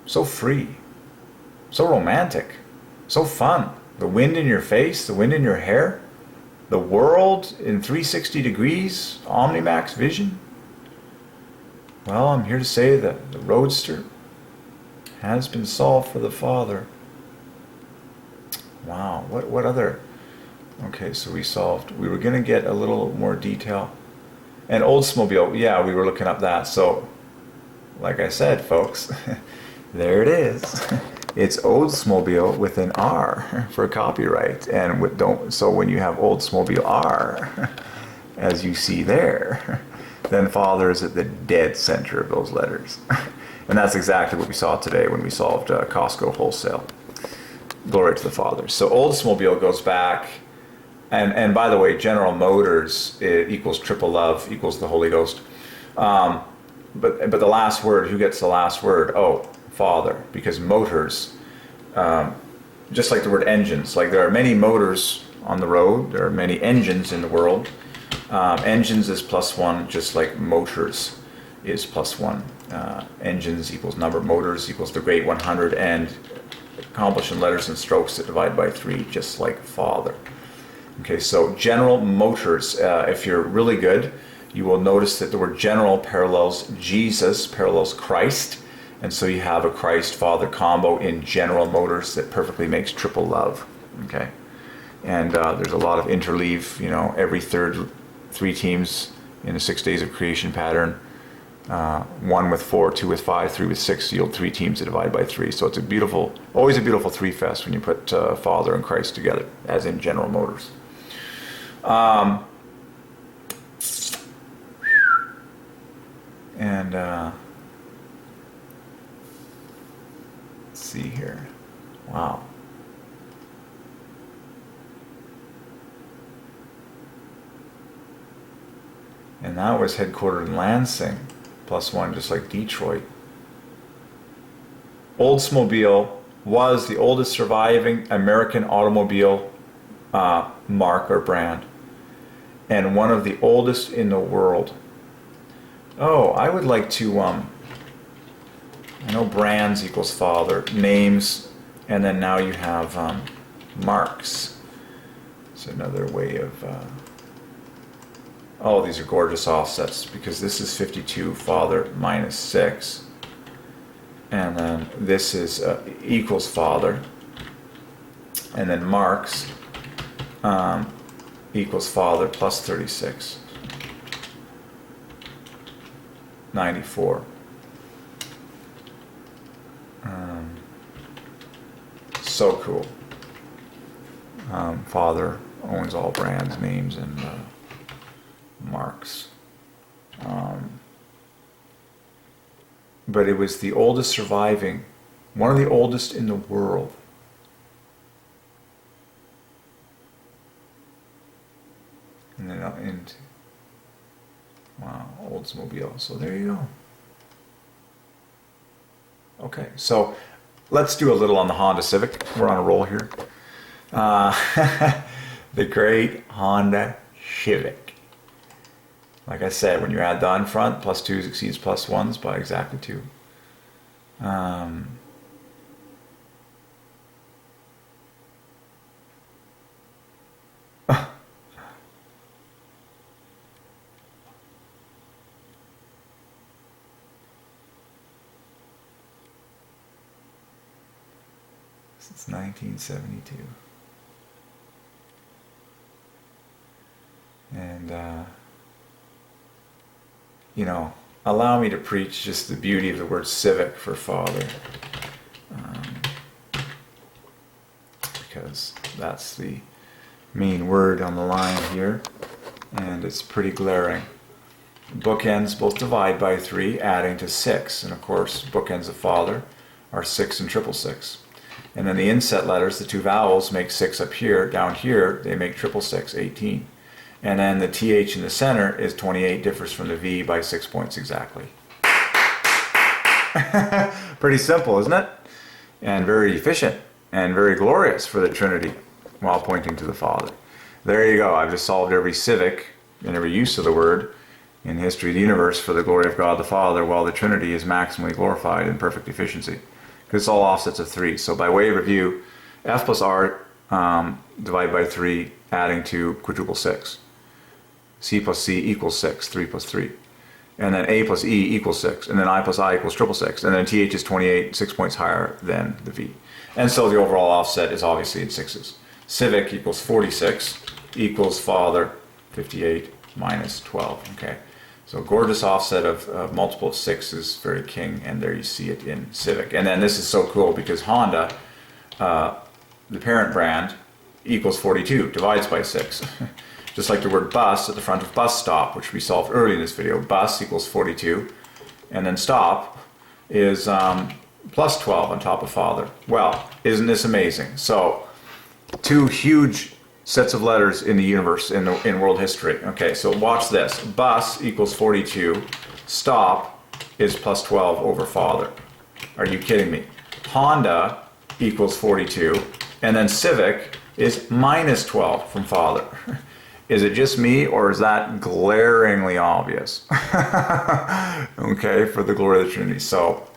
so free, so romantic, so fun. The wind in your face, the wind in your hair, the world in 360 degrees, Omnimax vision. Well, I'm here to say that the Roadster has been solved for the Father. Wow, what other? Okay, so we were going to get a little more detail. And Oldsmobile, yeah, we were looking up that. So, like I said, folks, there it is. It's Oldsmobile with an R for copyright. And so when you have Oldsmobile R, as you see there, then Father is at the dead center of those letters. And that's exactly what we saw today when we solved Costco wholesale. Glory to the Father. So Oldsmobile goes back, and by the way, General Motors, it equals triple love, equals the Holy Ghost. But the last word, who gets the last word? Oh, Father, because motors, just like the word engines, like there are many motors on the road, there are many engines in the world. Engines is +1, just like motors is +1. Engines equals number, motors equals the great 100, and accomplish in letters and strokes that divide by 3, just like Father. Okay, so General Motors, if you're really good, you will notice that the word general parallels Jesus, parallels Christ, and so you have a Christ-Father combo in General Motors that perfectly makes triple love. Okay, and there's a lot of interleave, every third, 3 teams in the 6 days of creation pattern. 1 with 4, 2 with 5, 3 with 6 yield 3 teams that divide by 3. So it's always a beautiful 3-fest when you put Father and Christ together, as in General Motors. Let's see here. Wow. And that was headquartered in Lansing, +1, just like Detroit. Oldsmobile was the oldest surviving American automobile mark or brand, and one of the oldest in the world. Oh, I would like to, I know brands equals Father, names, and then now you have marks. It's another way of... Oh, these are gorgeous offsets, because this is 52, Father -6. And then this is equals Father. And then marks equals Father +36. 94. So cool. Father owns all brands, names, and... marks. But it was the oldest surviving, one of the oldest in the world. And then wow, Oldsmobile. So there you go. Okay, so let's do a little on the Honda Civic. We're on a roll here. The great Honda Civic. Like I said, when you add the in front, +2s exceeds +1s by exactly 2. Since 1972. And allow me to preach just the beauty of the word civic for Father, because that's the main word on the line here, and it's pretty glaring. Bookends both divide by 3, adding to 6, and of course bookends of Father are 6 and 666. And then the inset letters, the 2 vowels, make 6 up here. Down here they make 666, 18. And then the TH in the center is 28, differs from the V by 6 points exactly. Pretty simple, isn't it? And very efficient and very glorious for the Trinity while pointing to the Father. There you go. I've just solved every civic and every use of the word in the history of the universe for the glory of God the Father, while the Trinity is maximally glorified in perfect efficiency. because it's all offsets of 3. So by way of review, F plus R divided by 3, adding to quadruple 6. C plus C equals 6, 3 plus 3. And then A plus E equals 6. And then I plus I equals triple 6. And then TH is 28, 6 points higher than the V. And so the overall offset is obviously in 6s. Civic equals 46 equals father 58 minus 12. Okay. So gorgeous offset of multiple of 6 is very king, and there you see it in Civic. And then this is so cool because Honda, the parent brand, equals 42, divides by 6. Just like the word bus at the front of bus stop, which we solved early in this video. Bus equals 42, and then stop is plus 12 on top of father. Well, isn't this amazing? So 2 huge sets of letters in the universe, in world history. Okay, so watch this. Bus equals 42. Stop is plus 12 over father. Are you kidding me? Honda equals 42. And then Civic is minus 12 from father. Is it just me, or is that glaringly obvious? Okay, for the glory of the Trinity. So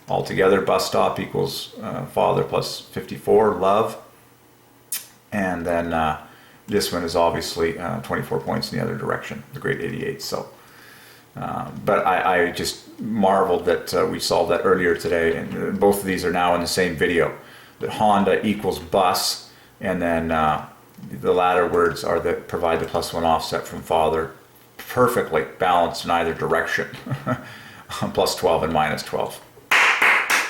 altogether, bus stop equals father plus 54, love. And then this one is obviously 24 points in the other direction, the great 88. So, but I just marveled that we solved that earlier today, and both of these are now in the same video. That Honda equals bus, and then the latter words are that provide the plus 1 offset from father, perfectly balanced in either direction, plus 12 and minus 12.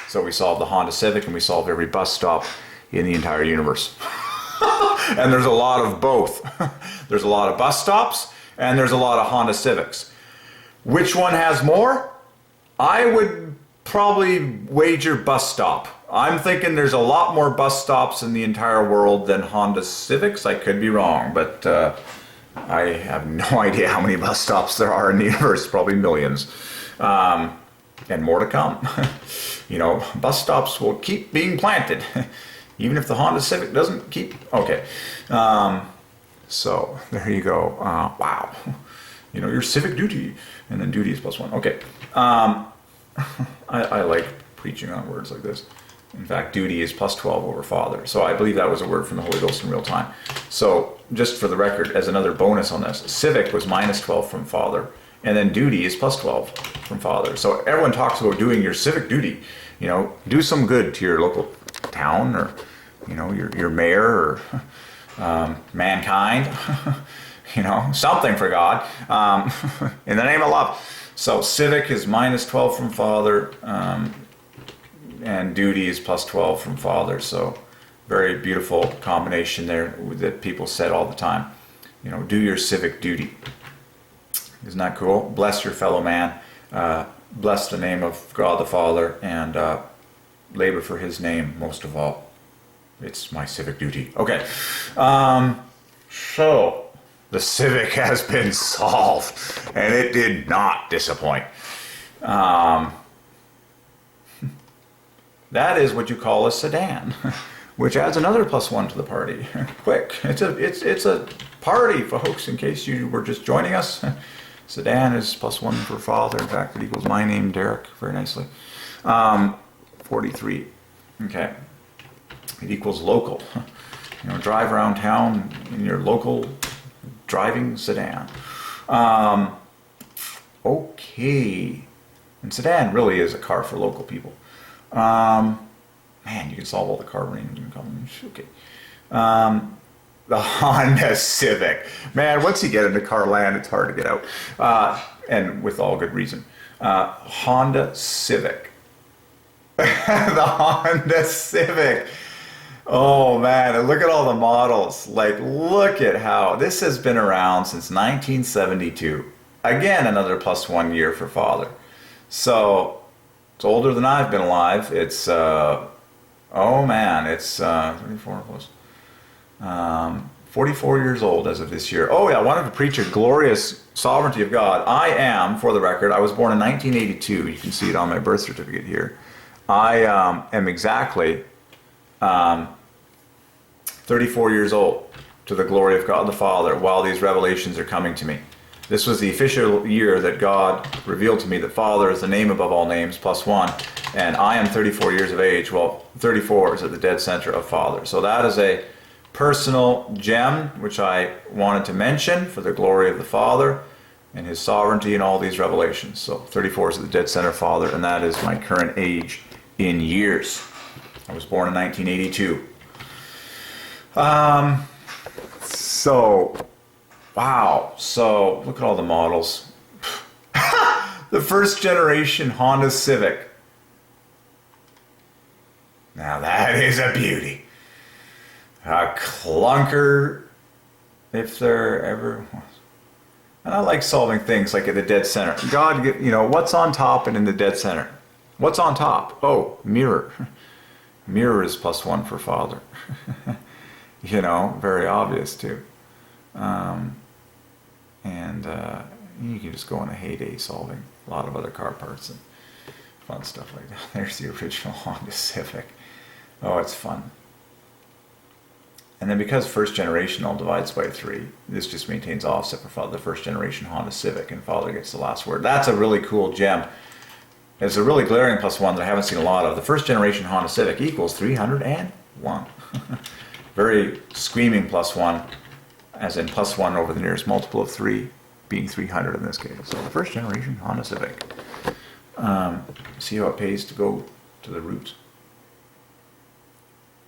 So we solved the Honda Civic, and we solved every bus stop in the entire universe. And there's a lot of both. There's a lot of bus stops, and there's a lot of Honda Civics. Which one has more? I would probably wager bus stop. I'm thinking there's a lot more bus stops in the entire world than Honda Civics. I could be wrong, but I have no idea how many bus stops there are in the universe. Probably millions. And more to come. You know, bus stops will keep being planted. Even if the Honda Civic doesn't keep... Okay. So, there you go. Wow. You know, your civic duty. And then duty is plus 1. Okay. I like preaching on words like this. In fact, duty is plus 12 over father. So I believe that was a word from the Holy Ghost in real time. So, just for the record, as another bonus on this, civic was minus 12 from father. And then duty is plus 12 from father. So everyone talks about doing your civic duty. You know, do some good to your local town, or, you know, your mayor, or mankind. You know, something for God. In the name of love. So civic is minus 12 from father. And duty is plus 12 from father. So very beautiful combination there that people said all the time. You know, do your civic duty. Isn't that cool? Bless your fellow man. Bless the name of God the Father, and labor for his name most of all. It's my civic duty. Okay. So the civic has been solved, and it did not disappoint. That is what you call a sedan, which adds another plus 1 to the party. Quick, it's a party, folks, in case you were just joining us. Sedan is plus 1 for father. In fact, it equals my name, Derek, very nicely. 43. Okay. It equals local. You know, drive around town in your local driving sedan. Okay. And sedan really is a car for local people. Man, you can solve all the car range combinations. Okay. The Honda Civic. Man, once you get into car land, it's hard to get out. And with all good reason. Honda Civic. The Honda Civic. Oh man, and look at all the models. Like, look at how this has been around since 1972. Again, another plus 1 year for father. So it's older than I've been alive. It's oh man, it's 34 plus 44 years old as of this year. Oh yeah, I wanted to preach a glorious sovereignty of God. I am, for the record, I was born in 1982. You can see it on my birth certificate here. I am exactly 34 years old, to the glory of God the Father, while these revelations are coming to me. This was the official year that God revealed to me that Father is the name above all names, +1. And I am 34 years of age. Well, 34 is at the dead center of Father. So that is a personal gem, which I wanted to mention for the glory of the Father and His sovereignty and all these revelations. So 34 is at the dead center of Father, and that is my current age in years. I was born in 1982. Wow. So look at all the models. The first generation Honda Civic. Now that is a beauty. A clunker, if there ever was. And I like solving things like at the dead center. God, you know, what's on top and in the dead center? What's on top? Oh, mirror. Mirror is +1 for Father. You know, very obvious too. You can just go on a heyday solving a lot of other car parts and fun stuff like that. There's the original Honda Civic. Oh, it's fun. And then because first generation all divides by 3, this just maintains offset for Father, the first generation Honda Civic, and Father gets the last word. That's a really cool gem. It's a really glaring +1 that I haven't seen a lot of. The first generation Honda Civic equals 301. Very screaming +1, as in +1 over the nearest multiple of 3, being 300 in this case. So the first generation Honda Civic. See how it pays to go to the roots.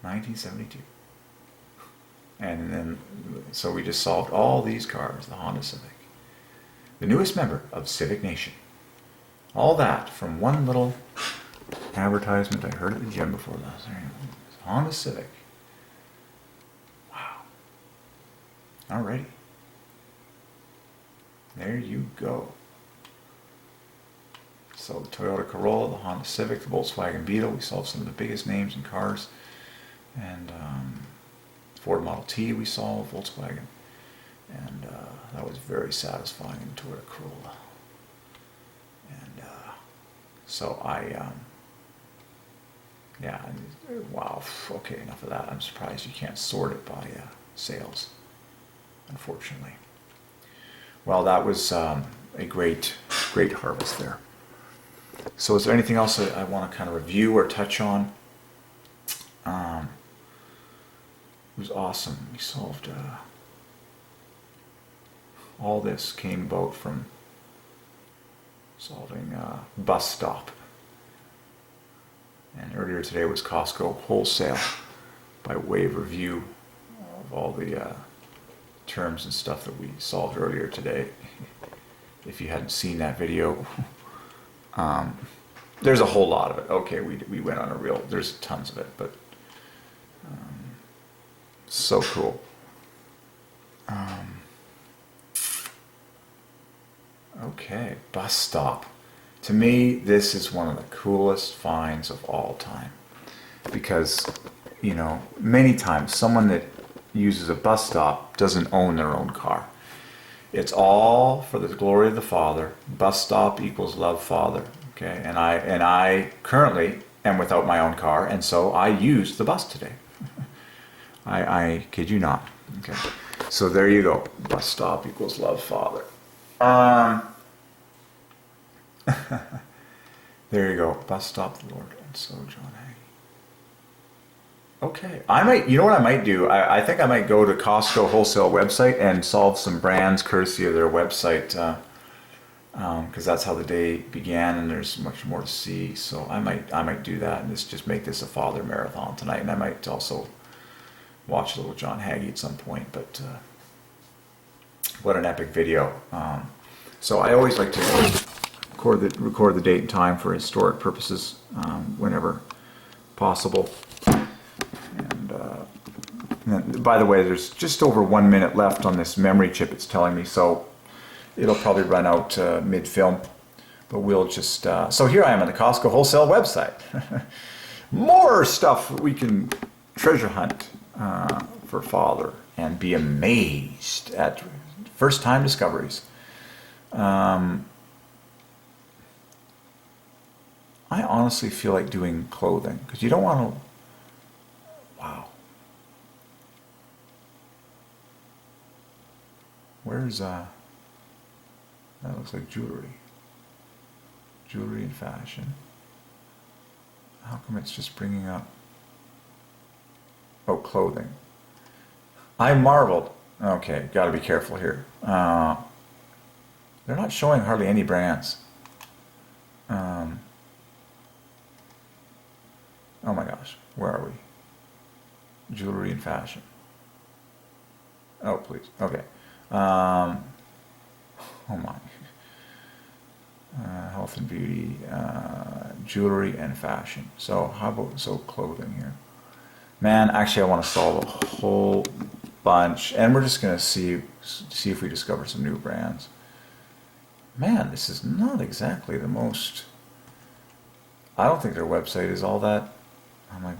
1972. And then, so we just solved all these cars, the Honda Civic. The newest member of Civic Nation. All that from one little advertisement I heard at the gym before last. Honda Civic. Wow. Alrighty. There you go. So the Toyota Corolla, the Honda Civic, the Volkswagen Beetle. We solved some of the biggest names in cars. And Ford Model T we solved, Volkswagen. And that was very satisfying in Toyota Corolla. And so yeah, wow, okay, enough of that. I'm surprised you can't sort it by sales, unfortunately. Well, that was a great harvest there. So is there anything else that I want to kind of review or touch on? It was awesome. We solved all this came about from solving bus stop. And earlier today was Costco wholesale, by way of review of all the terms and stuff that we solved earlier today. If you hadn't seen that video, there's a whole lot of it. Okay, we went on a real, there's tons of it, but so cool. Okay, bus stop. To me, this is one of the coolest finds of all time. Because, you know, many times someone that uses a bus stop doesn't own their own car. It's all for the glory of the Father. Bus stop equals love Father. Okay, and I currently am without my own car, and so I used the bus today. I kid you not. Okay, so there you go. Bus stop equals love Father. There you go. Bus stop the Lord, and so John Hagee. Okay, I might. You know what I might do? I think I might go to Costco wholesale website and solve some brands courtesy of their website, because that's how the day began, and there's much more to see. So I might do that, and just make this a Father marathon tonight, and I might also watch a little John Hagee at some point. But what an epic video! So I always like to record the date and time for historic purposes whenever possible. And by the way, there's just over 1 minute left on this memory chip, it's telling me, so it'll probably run out mid-film. But we'll just... so here I am on the Costco wholesale website. More stuff we can treasure hunt for Father and be amazed at first-time discoveries. I honestly feel like doing clothing, because you don't want to... Wow. Where's That looks like jewelry. Jewelry and fashion. How come it's just bringing up... Oh, clothing. I marveled. Okay, got to be careful here. They're not showing hardly any brands. Oh my gosh, where are we? Jewelry and fashion. Oh, please. Okay. Oh my. Health and beauty, jewelry and fashion. So how about clothing here? Man, actually, I want to solve a whole bunch, and we're just gonna see if we discover some new brands. Man, this is not exactly the most. I don't think their website is all that. I'm like,